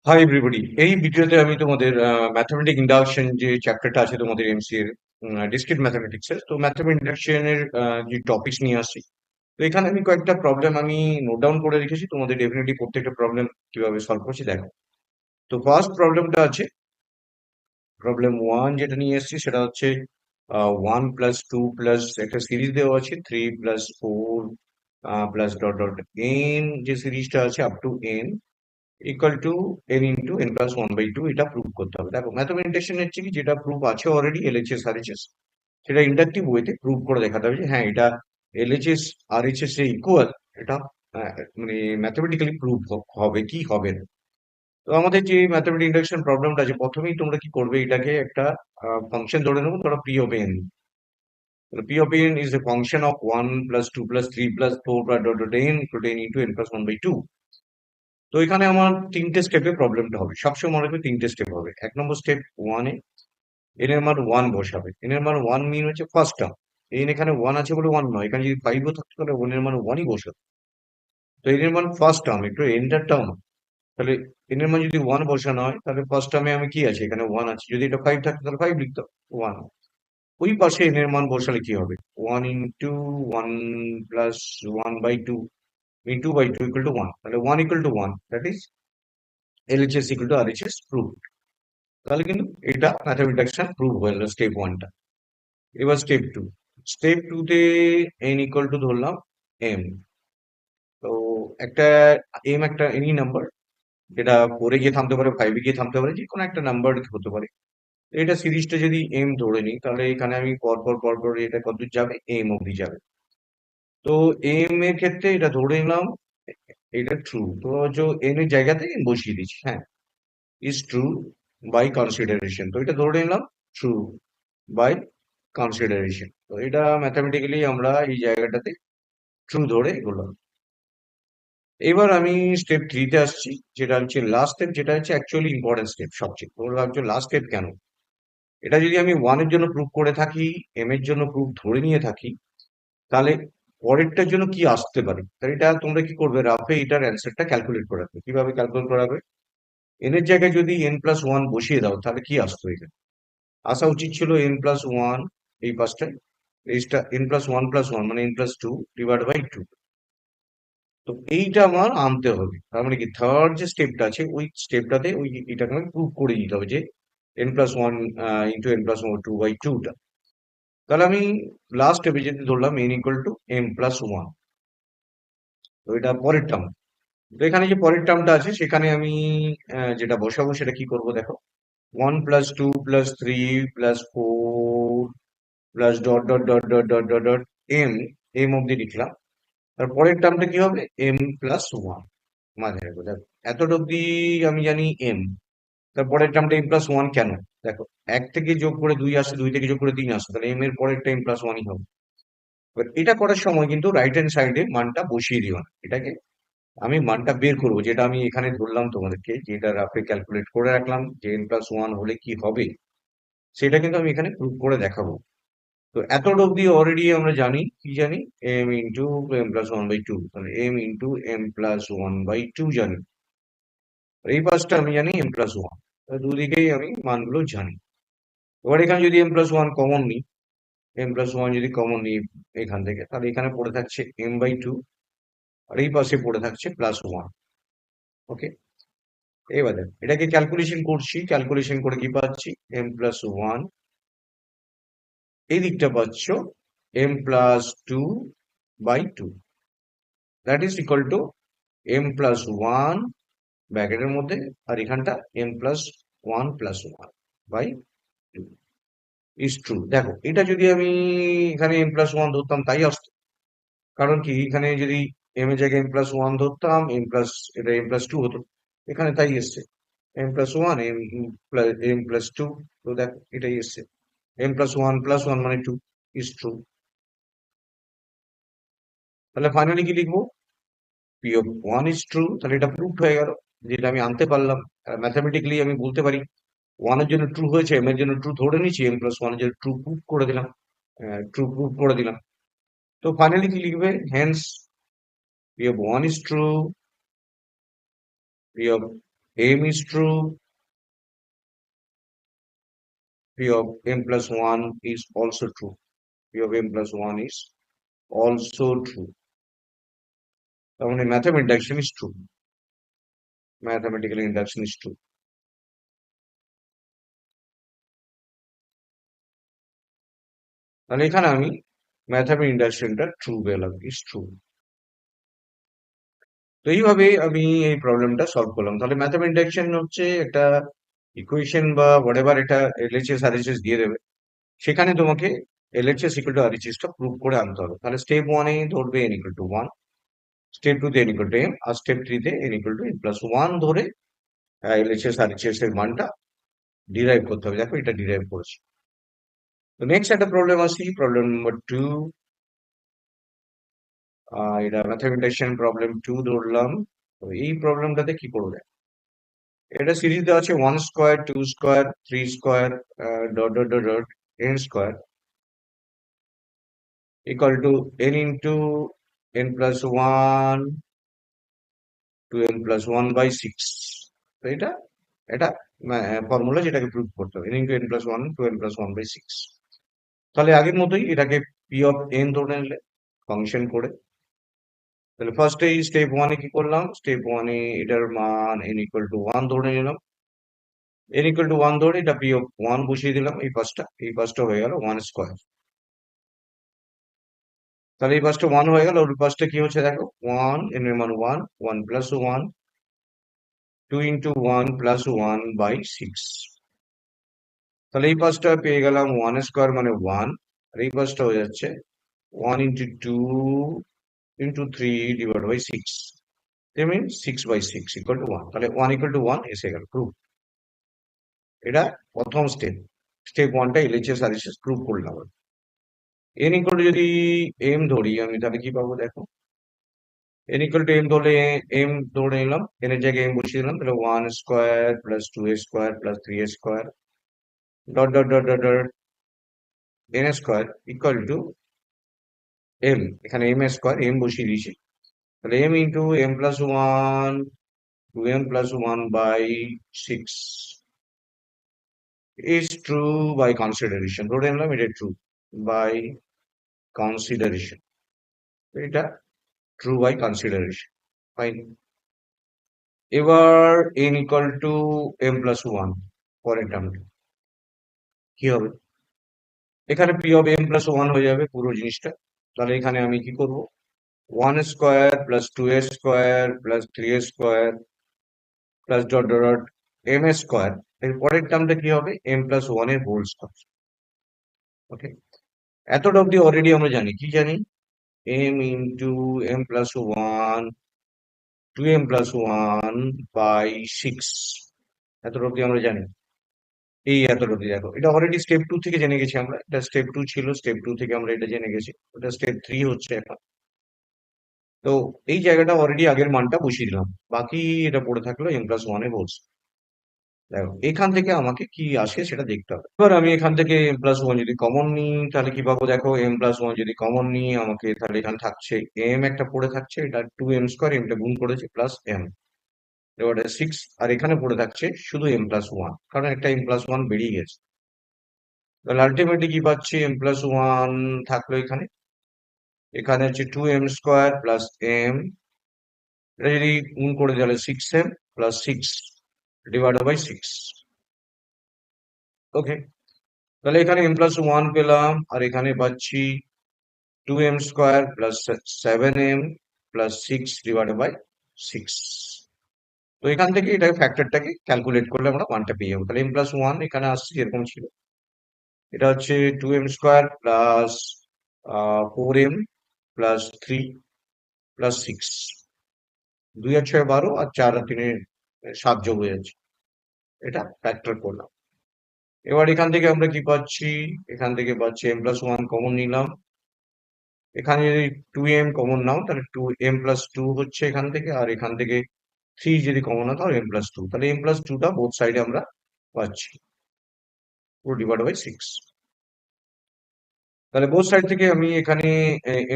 Hi everybody, এই ভিডিওতে আমি তোমাদের ম্যাথমেটিক ইন্ডাকশন যে চ্যাপ্টারটা আছে তোমাদের এমসিএ ডিসক্রিট ম্যাথমেটিক্স এর, তো ম্যাথমেটিক ইন্ডাকশনের যে টপিকস নিয়ে আসছি। তো এখানে আমি কয়েকটা প্রবলেম আমি নোট ডাউন করে রেখেছি, তোমাদের ডেফিনেটলি প্রত্যেকটা প্রবলেম কিভাবে সলভ করছি দেখো। তো ফার্স্ট প্রবলেমটা আছে প্রবলেম ওয়ান, যেটা নিয়ে এসেছি সেটা হচ্ছে 1 + 2 প্লাস একটা সিরিজ দেওয়া আছে 3 + 4 প্লাস ডট ডট এন, যে সিরিজটা আছে up to N equal to N into n+1/2, এটা প্রুভ করতে হবে। দেখো ম্যাথমেটিক্স হচ্ছে কি, যেটা প্রুফ আছে অলরেডি এলএচএস আরএচএস, সেটা ইন্ডাকটিভ ওয়েতে প্রুভ করে দেখাতে হবে যে হ্যাঁ এটা এলএচএস আরএচএস এর ইকুয়াল। এটা মানে ম্যাথমেটিক্যালি প্রুভ হবে কি হবে না। তো আমাদের যে ম্যাথমেটিক ইন্ডাকশন প্রবলেমটা আছে, প্রথমেই তোমরা কি করবে, এটাকে একটা ফাংশন ধরে নেবো, ধরো P of N. P of N is a function of 1 + 2 + 3 + 4 dot dot N equal to N into n+1/2। তো এখানে আমার তিনটে স্টেপে প্রবলেমটা হবে, সবসময় মনে রাখবে তিনটে স্টেপ হবে। এক নম্বর স্টেপ ওয়ানে এন এর মান ওয়ান বসাবে। এন এর মান ওয়ান মিন হচ্ছে ফার্স্ট টার্ম। এন এখানে ওয়ান আছে বলে ওয়ান নয়, এখানে যদি ফাইভও থাকতে পারে ওয়ান এর মান ওয়ানই বসাবে। তো এন এর মান ফার্স্ট টার্ম, একটু এন্টার টার্ম। তাহলে এন এর মান যদি ওয়ান বসানো হয় তাহলে ফার্স্ট টার্মে আমি কি আছে, এখানে ওয়ান আছে, যদি এটা ফাইভ থাকতো তাহলে ফাইভ লিখতাম, ওয়ান। ওই পাশে এন এর মান বসালে কি হবে, one into one plus 1/2 into by two equal to one, তাহলে one equal to one, that is LHS equal to RHS prove. তাহলে কিন্তু এটা ম্যাথমেটিক্স প্রুভ হয়ে গেল স্টেপ ওয়ানটা। এবার স্টেপ টু, স্টেপ টু তে এন ইকুয়াল টু ধরলাম এম। তো একটা এম একটা এনি নাম্বার, যেটা ফোরে গিয়ে থামতে পারে, ফাইভে গিয়ে থামতে পারে, যে কোনো একটা নাম্বার হতে পারে। এটা সিরিজটা যদি এম ধরে নিই তাহলে এখানে আমি পর পর এটা কতদূর যাবে, এম অবধি যাবে। তো এম এর ক্ষেত্রে এটা ধরে নিলাম এটা ট্রু, তো যে এন এর জায়গাতে এম বসিয়ে দিচ্ছি, হ্যাঁ ইজ ট্রু বাই কনসিডারেশন। তো এটা ধরে নিলাম ট্রু বাই কনসিডারেশন। তো এটা ম্যাথামেটিক্যালি আমরা এই জায়গাটাতে ট্রু ধরে এগুলো। এবার আমি স্টেপ থ্রিতে আসছি, যেটা হচ্ছে লাস্ট স্টেপ, যেটা হচ্ছে অ্যাকচুয়ালি ইম্পর্টেন্ট স্টেপ সবচেয়ে। তোমরা ভাবছো লাস্ট স্টেপ কেন, এটা যদি আমি ওয়ানের জন্য প্রুভ করে থাকি, এম এর জন্য প্রুভ ধরে নিয়ে থাকি, তাহলে পরেরটার জন্য কি আসতে পারে। তাহলে এটা তোমরা কি করবে, রাফে এটার অ্যান্সারটা ক্যালকুলেট করে রাখবে। কিভাবে ক্যালকুলেট করা হবে, এন এর জায়গায় যদি n+1 বসিয়ে দাও তাহলে কি আসতো, এখানে আসা উচিত ছিল n+1, এই পাঁচটায় এইটা n+1+1 মানে n+2 ডিভাইড বাই টু। তো এইটা আমার আনতে হবে, তার মানে কি থার্ড যে স্টেপটা আছে ওই স্টেপটাতে ওই এটাকে আমি প্রুভ করে দিতে হবে যে n+1 ইন্টু n+2/2টা। তাহলে আমি লাস্ট স্টেপে যদি ধরলাম n ইকুয়াল টু m+1, তো এটা পরের টার্ম। তো এখানে যে পরের টার্মটা আছে সেখানে আমি যেটা বসাবো সেটা কি করব দেখো, 1 + 2 + 3 + 4 plus dot dot dot dot dot dot dot M, M অব্দি লিখলাম। তারপরের টার্মটা কি হবে, m+1 মাঝে রাখবো। দেখো এতটা অব্দি আমি জানি এম, তারপরের টার্মটা m+1 কেন, দেখো এক থেকে যোগ করে দুই আসে, দুই থেকে যোগ করে তিন আসে, তাহলে এম এর পরেরটা m+1ই হবে। এবার এটা করার সময় কিন্তু রাইট হ্যান্ড সাইডে মানটা বসিয়ে দিও না, এটাকে আমি মানটা বের করবো, যেটা আমি এখানে ধরলাম তোমাদেরকে, যেটা রাফে ক্যালকুলেট করে রাখলাম যে n+1 হলে কি হবে, সেটা কিন্তু আমি এখানে প্রুভ করে দেখাবো। তো এতটা অব্দি অলরেডি আমরা জানি, কি জানি, এম ইন্টু m+1/2, তাহলে এম ইন্টু m+1/2 জানি। আর এই পাঁচটা আমি জানি m+1, দুদিকেই আমি মানগুলো জানি। এবার এখানে যদি m+1 কমন নিই, m+1 যদি কমন নিই এখান থেকে, তাহলে এখানে পড়ে থাকছে m/2, আর এই পাশে পড়ে থাকছে +1। ওকে, এবার দেখো এটাকে ক্যালকুলেশন করছি, ক্যালকুলেশন করে কি পাচ্ছি, m+1, এই দিকটা পাচ্ছ m+2/2, that is equal to m+1 ব্র্যাকেটের মধ্যে, আর এখানটা m+1+1/2 ইজ ট্রু। দেখো এটা যদি আমি এখানে m+1 ধরতাম তাই আসতো, কারণ কি এখানে যদি এম এর জায়গায় m+1 ধরতাম, এটা m+2 হতো, এখানে তাই এসছে m+1 m+2। তো দেখো এটাই এসছে m+1+1 মানে 2 ইজ ট্রু। তাহলে ফাইনালি কি লিখবো, p(1) ইজ ট্রু। তাহলে এটা প্রুভড হয়ে গেল, যেটা আমি আনতে পারলাম। ম্যাথামেটিক্যালি আমি বলতে পারি ওয়ান এর জন্য ট্রু হয়েছে, এম এর জন্য ট্রু ধরে নিচ্ছি, m+1 এর জন্য ট্রু প্রুভ করে দিলাম, ট্রু প্রুভ করে দিলাম। তো ফাইনালি কি লিখবে, hence p(1) is true, p m is true, p of m plus 1 is also true. P of m plus 1 is also true. তার মানে mathematical induction is true. Mathematical induction is true. তাহলে এখানে আমি mathematical inductionটা true পেলাম, is true. তো এইভাবে আমি এই প্রবলেমটা সলভ করলাম। তাহলে mathematical induction হচ্ছে একটা ইকুয়েশন বা হোয়াটএভার, এটা এলএইচএস আরএইচএস দিয়ে দেবে, সেখানে তোমাকে এলএইচএস ইকুয়াল টু আরএইচএস টা প্রুভ করে আনতে হবে। তাহলে স্টেপ 1 এ ধরবে n ইকুয়াল টু 1, স্টেপ 2 তে n ইকুয়াল টু m, আর স্টেপ 3 তে n equal to n plus 1 ধরে এলএইচএস আরএইচএস এর মানটা ডিরাইভ করতে হবে। দেখো এটা ডিরাইভ করেছি। তো নেক্সট একটা প্রবলেম আসি, প্রবলেম নাম্বার 2। এটা ম্যাথমেটিশিয়ান প্রবলেম 2 ধরলাম। তো এই প্রবলেমটাতে কি করবে, এটা সিরিজ দেওয়া আছে 1 square 2 square 3 square dot dot dot dot n square equal to n into n plus 1 to n plus 1 by 6। তো এটা এটা ফর্মুলা যেটাকে প্রুভ করতে হবে, n into n plus 1 to n plus 1 by 6। তাহলে আগের মতোই এটাকে p of n ধরে নিলে ফাংশন করে। তাহলে ফার্স্ট এই স্টেপ 1 এ কি করলাম, স্টেপ 1 এ এটার মান n equal to 1 ধরে নিলাম। n equal to 1 ধরে এটা p of 1 বসিয়ে দিলাম। এই পাঁচটা হয়ে গেল 1 স্কোয়ার। তাহলে এই পাঁচটা 1 হয়ে গেল। ওর পাঁচটা কি হচ্ছে দেখো, 1 n এর মান 1, 1 প্লাস 1, 2 into 1 plus 1 by 6। তাহলে এই পাঁচটা পেয়ে গেলাম 1 স্কোয়ার মানে 1, আর এই পাঁচটা হয়ে যাচ্ছে 1 into 2 into 3 divided by 6। That means 6 by 6 equal to 1। তাহলে 1 equal to 1 এসে গেল প্রুফ। এটা প্রথম স্টেপ। স্টেপ 1 টা এলএইচএস আরএইচএস প্রুফ করলাম। n equal to যদি m ধরি আমি, তাহলে কি পাবো দেখো, n equal to m ধরলে m ধরে নিলাম, n এর জায়গায় m বসিয়ে দিলাম। তাহলে 1 square plus 2 square plus 3 square dot dot dot dot dot n square equal to m, এখানে m স্কোয়ার m বসিয়ে দিয়েছি। তাহলে m into m plus 1 two m plus 1 by 6 is true by consideration. ধরে নিলাম এটা ট্রু বাই কনসিডারেশন। এটা true by consideration, fine. এবার n equal to m plus 1, পরের টার্মটা কি হবে, এখানে p অফ m প্লাস 1 হয়ে যাবে পুরো জিনিসটা। তাহলে এখানে আমি কি করব, 1 square plus 2 square plus 3 square plus dot dot dot m square. এর পরের টার্মটা কি হবে, m প্লাস 1 এর হোল স্কোয়ার। ওকে, এতটা অব্দি অলরেডি আমরা জানি, কি জানি, m into m plus 1 two m plus 1 by 6। এতটা অব্দি আমরা জানি। এই এতটা অব্দি দেখো, এটা অলরেডি স্টেপ 2 থেকে জেনে গেছি আমরা। এটা স্টেপ 2 ছিল, স্টেপ 2 থেকে আমরা এটা জেনে গেছি। ওটা স্টেপ 3 হচ্ছে এখন। তো এই জায়গাটা অলরেডি আগের মানটা বসিয়ে দিলাম, বাকি এটা পড়ে থাকলো m প্লাস 1 এর হোল। দেখো এখান থেকে আমাকে কি আসে সেটা দেখতে হবে। এবার আমি এখান থেকে m প্লাস 1 যদি কমন নিই তাহলে কি পাবো দেখো, m প্লাস 1 যদি কমন নিই আমাকে, তাহলে এখানে থাকছে m একটা পড়ে থাকছে, এটা 2m স্কোয়ার, m টা গুণ করেছে প্লাস m, এবারে 6, আর এখানে পড়ে থাকছে শুধু m প্লাস 1, কারণ একটা m প্লাস 1 বেরিয়ে গেছে। তাহলে আলটিমেটলি কি পাচ্ছি, m প্লাস 1 থাকলো এখানে, এখানে হচ্ছে 2m স্কোয়ার প্লাস m, এটা যদি গুণ করে তাহলে 6m প্লাস 6 ডিভাইডেড বাই 6। ওকে, তাহলে এখানে m প্লাস 1 পেলাম, আর এখানে পাচ্ছি 2m square plus 7m plus 6 divided by 6। তো এখান থেকে এটা ফ্যাক্টরটাকে ক্যালকুলেট করলে আমরা মানটা পেয়ে যাবো। তাহলে m প্লাস 1 এখানে আসছে যেরকম ছিল, এটা হচ্ছে 2m square plus 4m plus 3 plus 6, 2 আর 6 12, আর 4 আর 3 7 যোগ হয়ে যাচ্ছে। এটা ফ্যাক্টর করলাম। এবার এখান থেকে আমরা কি পাচ্ছি, এখান থেকে পাচ্ছি m প্লাস 1 কমন নিলাম, এখানে যদি 2m কমন নাও তাহলে 2m প্লাস 2 হচ্ছে এখান থেকে, আর এখান থেকে 3 যদি কমন নাও তাহলে m প্লাস 2। তাহলে m প্লাস 2 টা বোথ সাইডে আমরা পাচ্ছি, পুরো ডিভাইড বাই 6। তাহলে বোথ সাইড থেকে আমি এখানে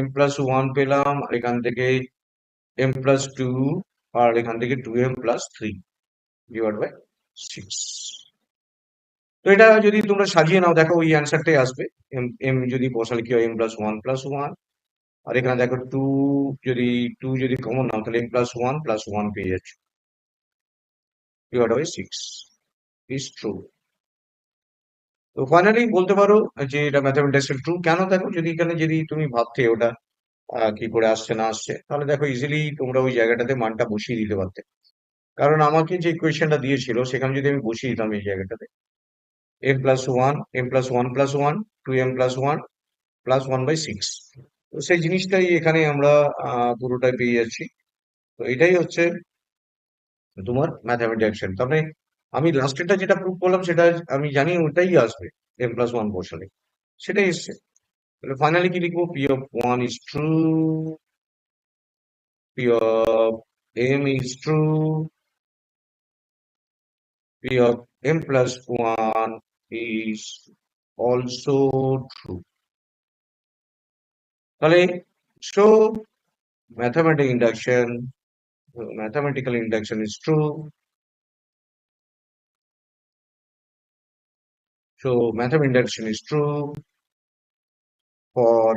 m প্লাস 1 পেলাম, আর এখান থেকে m প্লাস 2, আর এখান থেকে 2m প্লাস 3। Divide by 6। তো এটা যদি তোমরা সাজিয়ে নাও দেখো ওই অ্যান্সারটাই আসবে। এম এম যদি বসালে কি হয়, m+1+1, আর এখানে দেখো 2, যদি 2 যদি কমন নাও তাহলে m+1+1 পেয়ে যাচ্ছ, ডিভাইড বাই 6 ইজ ট্রু। তো ফাইনালি বলতে পারো যে এটা ম্যাথমেটিক্যাল ট্রু। কেন? দেখো যদি এখানে যদি তুমি ভাবতে ওটা কি করে আসছে না আসছে, তাহলে দেখো ইজিলি তোমরা ওই জায়গাটাতে মানটা বসিয়ে দিতে পারতে। কারণ আমাকে যে ইকুয়েশনটা দিয়েছিল সেখানে যদি আমি বসিয়ে দিতাম এই জায়গাটাতে m+1, m+1+1, 2m+1 +1/6, তো সেই জিনিসটাই এখানে আমরা পুরোটাই পেয়ে যাচ্ছি। তো এটাই হচ্ছে তোমার ম্যাথমেটিক্যাল। তবে আমি লাস্টেরটা যেটা প্রুভ করলাম সেটা আমি জানি ওটাই আসবে, m+1 বসালে সেটাই এসছে। তাহলে ফাইনালি কি লিখবো? p(1) is true, p(m) is true, p(m+1) is also true. তাহলে so mathematical induction is true. So mathematical induction is true for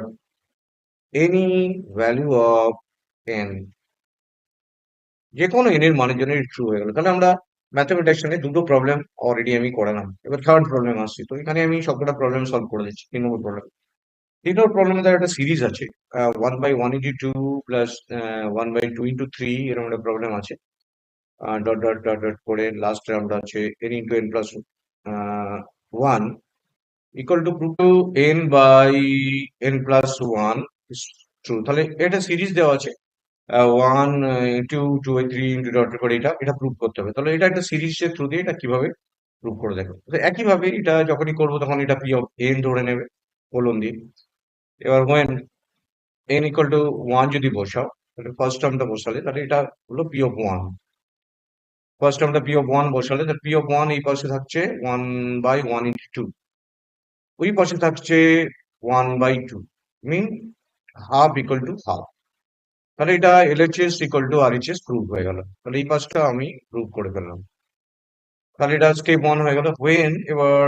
any value of n. যে কোনো n এর মানের জন্য ট্রু হয়ে গেল। তাহলে আমরা ম্যাথমেটিক্যালে দুটো প্রবলেম অলরেডি আমি করালাম। এবার থার্ড প্রবলেম আসছি। তো এখানে আমি সবকটা প্রবলেম সলভ করে দিচ্ছি। 3 নম্বর প্রবলেম। 3 নম্বর প্রবলেমে দেখো একটা সিরিজ আছে, 1/1 into 2 প্লাস 1/2 into 3, এরকম একটা প্রবলেম আছে। ডট ডট ডট ডট করে লাস্টে আমরা আছে n into n+1 equal to prove to n/n+1 is true। তাহলে এটা সিরিজ দেওয়া আছে, 1 2 2/3 ডট করে এটা এটা প্রুভ করতে হবে। তাহলে এটা একটা সিরিজের থ্রু দিয়ে এটা কিভাবে প্রুভ করে দেখো। তো একইভাবে এটা যখনই করবো তখন এটা p(n) ধরে নেবে কোলন দিয়ে। এবার when n=1 যদি বসাও, তাহলে ফার্স্ট টার্মটা বসালে তাহলে এটা হলো p(1). ফার্স্ট টার্মটা p(1) বসালে তাহলে p(1) এই পাশে থাকছে 1/1 into 2, ওই পাশে থাকছে 1/2, মিন হাফ ইকুয়াল টু হাফ। তাহলে এটা LHS equal to RHS prove হয়ে গেল। তাহলে এই পাশটা আমি প্রুভ করে ফেললাম। তাহলে এটা স্টেপ 1 হয়ে গেল। when এবার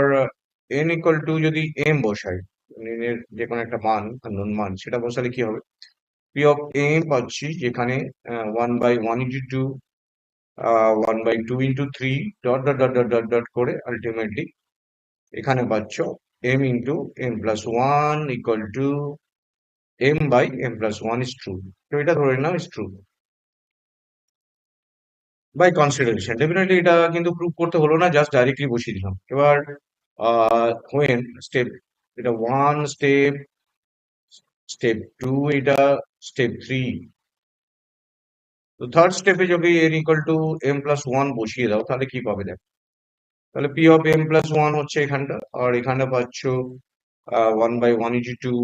n ইকুয়াল টু যদি m বসাই, n এর যে কোনো একটা মান, আননোন মান, সেটা বসালে কি হবে? p(m) পাচ্ছি যেখানে 1/1 into 2, 1/2 into 3 dot dot dot dot dot dot করে আলটিমেটলি এখানে পাচ্ছ m(m+1) equal to m/m+1 is true। তো এটা ধরে নাও is true by consideration. Definitely এটা কিন্তু প্রুভ করতে হলো না, জাস্ট ডাইরেক্টলি বসিয়ে দিলাম। এবার হোয়েন স্টেপ, এটা 1 স্টেপ, স্টেপ 2 এটা, স্টেপ 3। তো থার্ড স্টেপে যদি n ইকুয়াল টু m+1 বসিয়ে দাও তাহলে কি পাবে দেখো। তাহলে p(m+1) হচ্ছে এখানটা, আর এখানে পাচ্ছ 1/1 into 2,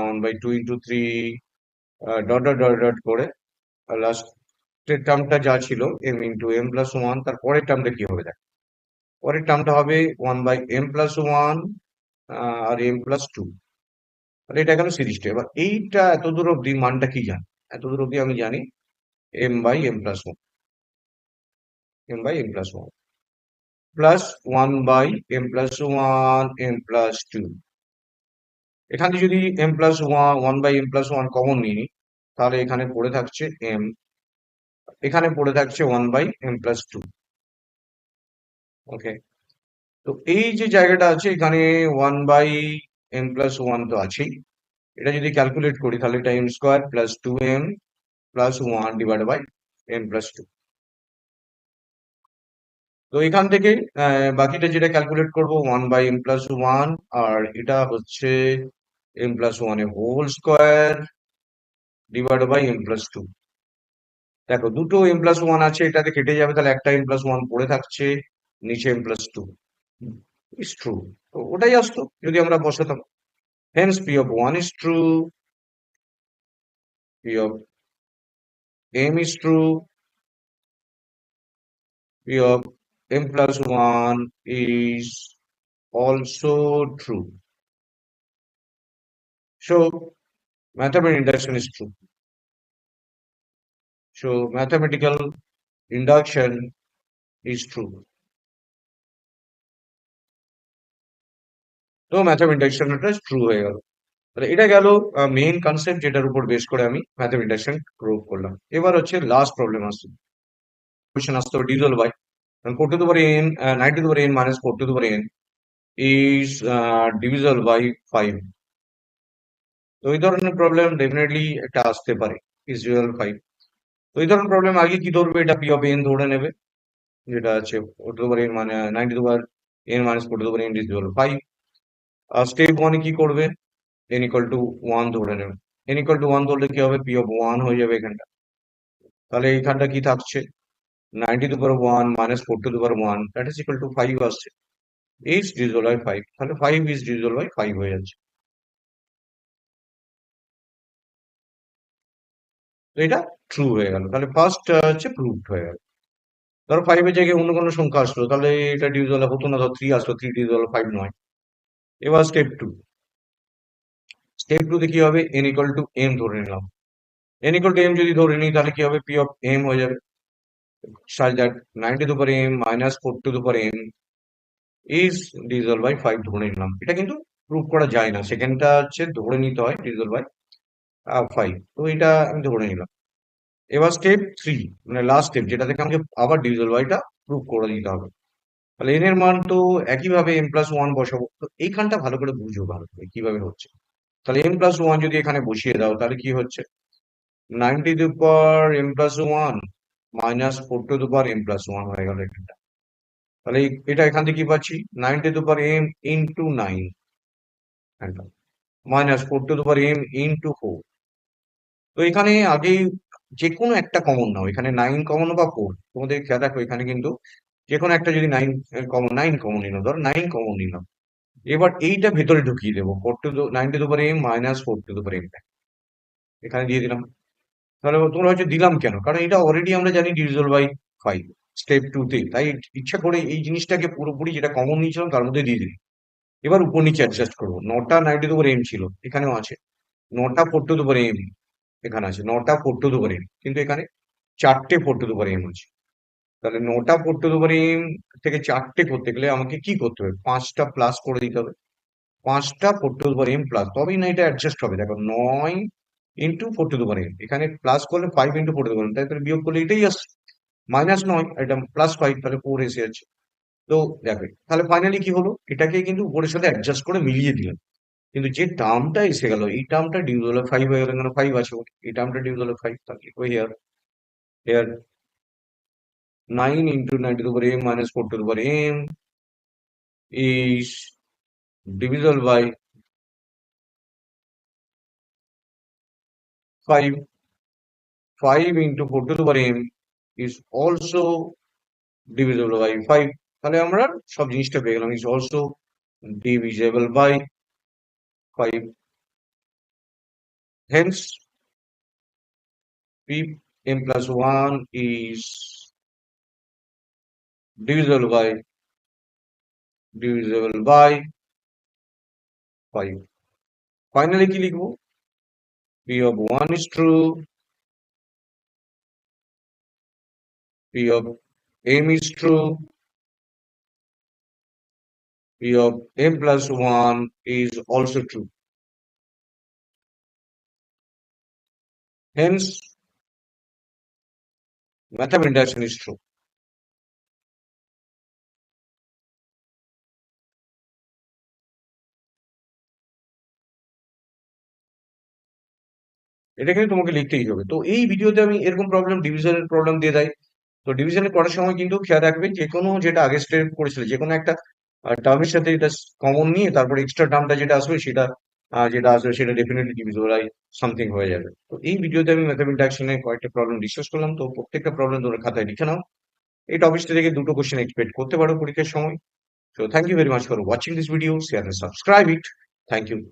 1/2 into 3 dot dot dot dot করে লাস্টের টার্মটা যা ছিল m(m+1), তার পরের টার্মটা কি হবে দেখো। পরের টার্মটা হবে 1/m+1 আর m+2। তাহলে এটা গেল সিরিজটা। এবার এইটা এতদূর অব্দি মানটা কি জানি? এতদূর অব্দি আমি জানি m/m+1, m/m+1 plus 1/m+1, m+2। এখানে যদি m+1, 1/m+1 কমন নিয়ে নিই, তাহলে এখানে পড়ে থাকছে m, এখানে পড়ে থাকছে 1/m+2। ওকে, তো এই যে জায়গাটা আছে এখানে 1/m+1 তো আছেই। এটা যদি ক্যালকুলেট করি তাহলে এটা m² plus 2m+1 divide by m+2। তো এখান থেকে বাকিটা যেটা ক্যালকুলেট করবো 1/m+1, আর এটা হচ্ছে m+1 এর whole square divide by m+2। দেখো দুটো m+1 আছে, এটাতে কেটে যাবে, তাহলে একটা m+1 পড়ে থাকছে, নিচে m+2 ইজ ট্রু। তো ওটাই আসতো যদি আমরা বসাতাম। Hence p(1) is true, p(m) is true, p(m+1) is also true. So mathematical induction is true. So mathematical induction is true. তো ম্যাথম ইন্ডাকশনটা ট্রু হয়ে গেল। তাহলে এটা গেল মেইন কনসেপ্ট যেটার উপর বেস করে আমি ম্যাথম ইন্ডাকশন প্রুভ করলাম। এবার হচ্ছে লাস্ট প্রবলেম আসছে, কোয়েশ্চেন আসতে হবে ডিভিজল by 4 to the power n 9 to the power n minus 4 to the power n is divisible by 5. তো এই ধরনের প্রবলেম ডেফিনেটলি একটা আসতে পারে, is divisible 5। তো এই ধরনের প্রবলেম আগে কি ধরবে, এটা পি অফ এন ধরে নেবে, যেটা আছে 4 to the power n মানে 9 to the power n minus 4 to the power n is divisible 5। আর স্টেপ 1 এ কি করবে, n equal to 1 ধরে নেবে। n equal to 1 ধরলে কি হবে, পি অফ 1 হয়ে যাবে এখানটা। তাহলে এইখানটা কি থাকছে, 9 to the power 1 minus 4 to the power 1 that is equal to 5 আসছে, is divisible by 5। তাহলে 5 is divisible by 5 হয়ে যাচ্ছে। তো এটা ট্রু হয়ে গেল। তাহলে ফার্স্ট হচ্ছে প্রুভড হয়ে গেল। ধরো 5 এর জায়গায় অন্য কোনো সংখ্যা আসলো, তাহলে এটা ডিভিজিবল হতো না। ধর 3 আসলো, 3 ডিভিজিবল 5 নয়। এবার স্টেপ 2, স্টেপ 2 তে কি হবে, n ইকুয়াল টু m ধরে নিলাম। n ইকুয়াল টু m যদি ধরে নিই তাহলে কি হবে, p অফ m হয়ে যাবে, such that 9 to the power m minus 4 to the power m is divisible by 5 ধরে নিলাম। এটা কিন্তু প্রুভ করা যায় না, সেকেন্ডটা হচ্ছে ধরে নিতে হয় divisible by 5। তো এটা আমি ধরে নিলাম। এবার স্টেপ 3 মানে লাস্ট স্টেপ, যেটা থেকে আমাকে আবার ডিভিজিবল বাই টা প্রুভ করে দিতে হবে। তাহলে n এর মান তো একইভাবে m প্লাস 1 বসাবো। তো এইখানটা ভালো করে বুঝো, ভালো করে কিভাবে হচ্ছে। তাহলে m প্লাস 1 যদি এখানে বসিয়ে দাও তাহলে কি হচ্ছে, 9 to the power m plus 1 minus 4 to the power m plus 1 হয়ে গেল এটা। তাহলে এটা এখান থেকে কি পাচ্ছি, 9 to the power m into 9 minus 4 to the power m into 4। তো এখানে আগে যে কোনো একটা কমন নাও, এখানে 9 কমন বা 4, তোমাদের খেয়াল রাখো এখানে কিন্তু যে কোনো একটা যদি 9 কমন নিলাম, ধরো 9 কমন নিলাম। এবার এইটা ভেতরে ঢুকিয়ে দেবো, 4 to the 9 to the power m minus 4 to the power m এখানে দিয়ে দিলাম। তাহলে তোমরা হচ্ছে দিলাম কেন, কারণ এটা অলরেডি আমরা জানি ডিভিজিবল বাই 5 স্টেপ 2 তে, তাই ইচ্ছা করে এই জিনিসটাকে পুরোপুরি যেটা কমন নিয়েছিলাম তার মধ্যে দিয়ে দিই। এবার উপর নিচে অ্যাডজাস্ট করবো, 9টা 9 to the power m ছিল, এখানেও আছে। 9টা 4 to the power m এখানে আছে, 9টা 4 to the power m, কিন্তু এখানে 4টে 4 to the power m আছে। তাহলে 9টা 4 to the power m থেকে 4টে করতে গেলে আমাকে কি করতে হবে, 5টা প্লাস করে দিতে হবে। 5টা 4 to the power m plus, তবেই না এটা অ্যাডজাস্ট হবে। দেখো 9 into 4 to the power m, এখানে প্লাস করলে 5 into 4 to the power m, তাই তাহলে বিয়োগ করলে এটাই আসছে মাইনাস 9, এটা প্লাস 5, তাহলে 4 এসে যাচ্ছে। তো দেখো তাহলে ফাইনালি কি হলো, এটাকে কিন্তু উপরের সাথে অ্যাডজাস্ট করে মিলিয়ে দিলাম, কিন্তু যে টার্মটা এসে গেল এই টার্মটা ডিভিজিবল বাই 5 হয়ে গেল, কেন 5 আছে বলে। এই টার্মটা ডিভিজিবল বাই 5, তাহলে লিখো here, here 9 into 9 to the power m minus 4 to the power m is divisible by 5। 5 into 4 to the power m is also divisible by 5। তাহলে আমরা সব জিনিসটা পেয়ে গেলাম, is also divisible by 5। Hence p m plus 1 is divisible by 5। Finally কি লিখবো, p of 1 is true, p of m is true, p of m plus 1 is also true। Hence method of induction is true। এটা কিন্তু তোমাকে লিখতেই হবে। তো এই ভিডিওতে আমি এরকম প্রবলেম, ডিভিশনের প্রবলেম দিয়ে দেয়। তো ডিভিশনে করার সময় কিন্তু খেয়াল রাখবে, যে কোনো যেটা আগে স্টেপ করেছিল যে কোনো একটা টার্মের সাথে এটা কমন নিয়ে তারপরে এক্সট্রা টার্মটা যেটা আসবে সেটা যেটা আসবে সেটা ডেফিনেটলি ডিভিজিবল বাই সামথিং হয়ে যাবে। তো এই ভিডিওতে আমি ম্যাথমেটিক্স ইন্ডাকশনে কয়েকটা প্রবলেম ডিসকাস করলাম। তো প্রত্যেকটা প্রবলেম তোমরা খাতায় লিখে নাও। এই টপিকটা থেকে দুটো কোশ্চেন এক্সপেক্ট করতে পারো পরীক্ষার সময়। So thank you very much for watching this video. Share and subscribe it. Thank you.